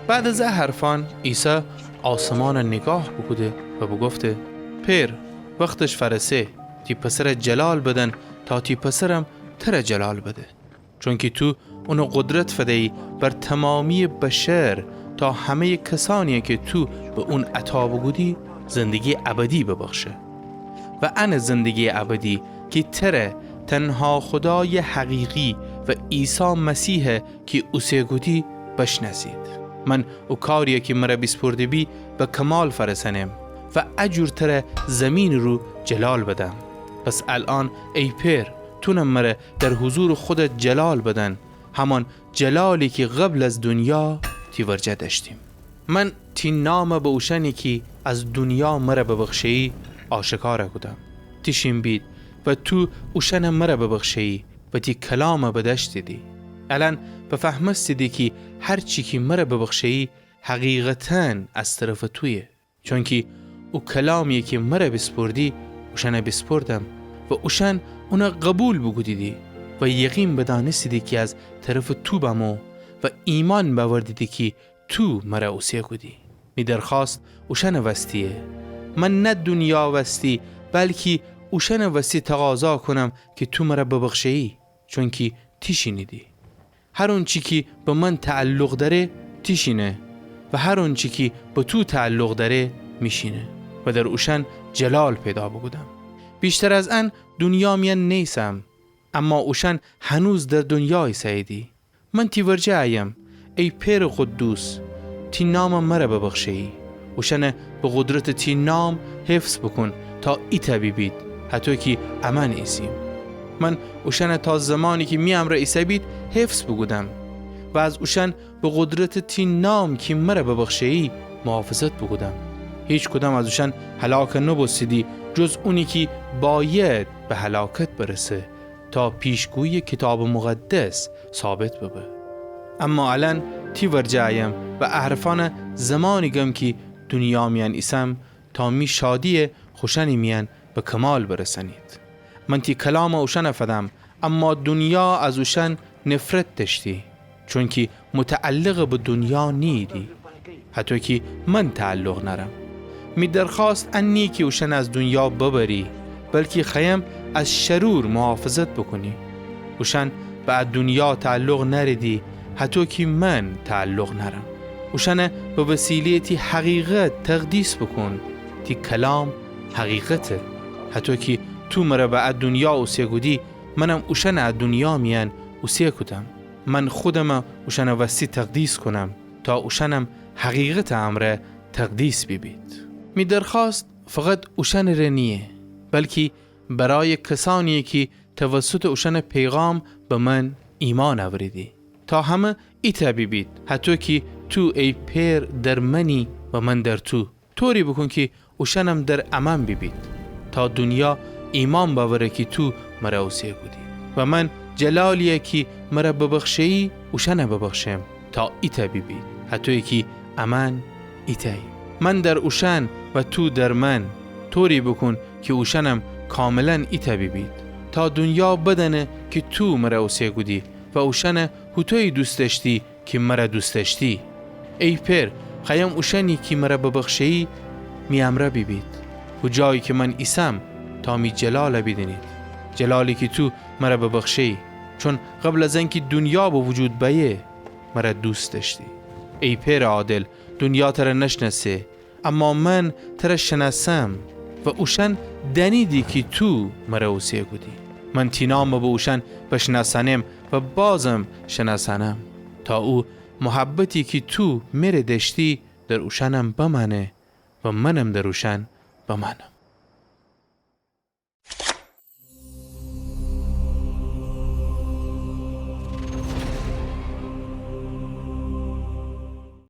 بعد از حرفان عیسی آسمان نگاه بکده و بگفته پیر وقتش فرسه تی پسر جلال بدن تا تی پسرم تر جلال بده، چون که تو اونو قدرت فدهی بر تمامی بشر تا همه کسانی که تو به اون عطا بگودی زندگی ابدی ببخشه و ان زندگی ابدی که تره تنها خدای حقیقی و عیسی مسیح که اوسه گودی بشناسید. من او کاریه که مرا بسپرده بی به کمال فرسنم و اجور تره زمین رو جلال بدم. پس الان ای پیر تونم مرا در حضور خودت جلال بدن، همان جلالی که قبل از دنیا تی ورجه داشتیم. من تی نام به اوشنی که از دنیا مرا ببخشی آشکاره کدم تیشیم بید و تو اوشن مرا ببخشی و تی کلام بدشت دی. الان بفهمستی دی که هر چی که مرا ببخشی حقیقتاً از طرف تویه، چون که او کلامی که مرا بسپردی اوشن بسپردم و اوشن اونا قبول بگودیدی و یقین بدانستی که از طرف تو بمو و ایمان باوردیدی که تو مرا اوسیه کدی. می درخواست اوشن وستیه، من نه دنیا وستی بلکه اوشن وستی تقاضا کنم که تو مرا ببخشی، چون که تیشینیدی. هر اون چی که به من تعلق داره تیشینه و هر اون چی که به تو تعلق داره میشینه و در اوشن جلال پیدا بگودم. بیشتر از ان دنیا میان نیسم، اما اوشن هنوز در دنیای سیدی. من تی ورجه ایم ای پیر قدوس تی نام مرا ببخشی، اوشن به قدرت تی نام حفظ بکن تا ایتا بید حتی که امان ایسیم. من اوشن تا زمانی که میم رئیسه بید حفظ بگودم و از اوشن به قدرت تی نام که مرا ببخشی محافظت بگودم. هیچ کدام از اوشن هلاک نبسیدی جز اونی که باید به هلاکت برسه تا پیشگوی کتاب مقدس ثابت ببه. اما الان تی ورجایم و احرفان زمانی گم که دنیا میان ایسم تا می شادی خوشنی میان به کمال برسنید. من تی کلام اوشن فدم، اما دنیا از اوشن نفرت داشتی، چون که متعلق به دنیا نیدی حتی که من تعلق نرم. می درخواست انی که اوشن از دنیا ببری بلکه خیم از شرور محافظت بکنی. اوشن بعد دنیا تعلق نردی حتی که من تعلق نرم. اوشن به وسیله تی حقیقت تقدیس بکن، تی کلام حقیقته. حتی که تو مرا بعد دنیا اوسیه گودی منم اوشن از دنیا میان اوسیه کدم. من خودم اوشن وستی تقدیس کنم تا اوشنم حقیقت امره تقدیس ببید. می درخواست فقط اوشن رنیه بلکه برای کسانی که توسط اوشن پیغام به من ایمان آوریدی تا همه ایتا ببید حتی که تو ای پیر در منی و من در تو، طوری بکن که اوشنم در امان ببید تا دنیا ایمان باوره که تو مرا اوسیه بودی و من جلالیه که مرا ببخشی اوشن ببخشم تا ایتا ببید حتی که امان ایتایی. من در اوشن و تو در من، طوری بکن که اوشنم کاملا ایتا ببید تا دنیا بدنه که تو مرا اوسیه گودی و اوشن هوتوی دوست داشتی که مرا دوست داشتی. ای پیر خیم اوشنی که مرا ببخشی می امره ببید و جایی که من ایسم تا می جلال بدنید، جلالی که تو مرا ببخشی، چون قبل از اینکه دنیا به وجود بیه مرا دوست داشتی. ای پیر عادل دنیا تر نشناسه اما من تر شناسم و اوشن دنیدی که تو مرا اوسیه گودی. من تینام به اوشن بشناسنم و بازم شناسنم تا او محبتی که تو میره داشتی در اوشنم بمانه و منم در اوشن بمانم.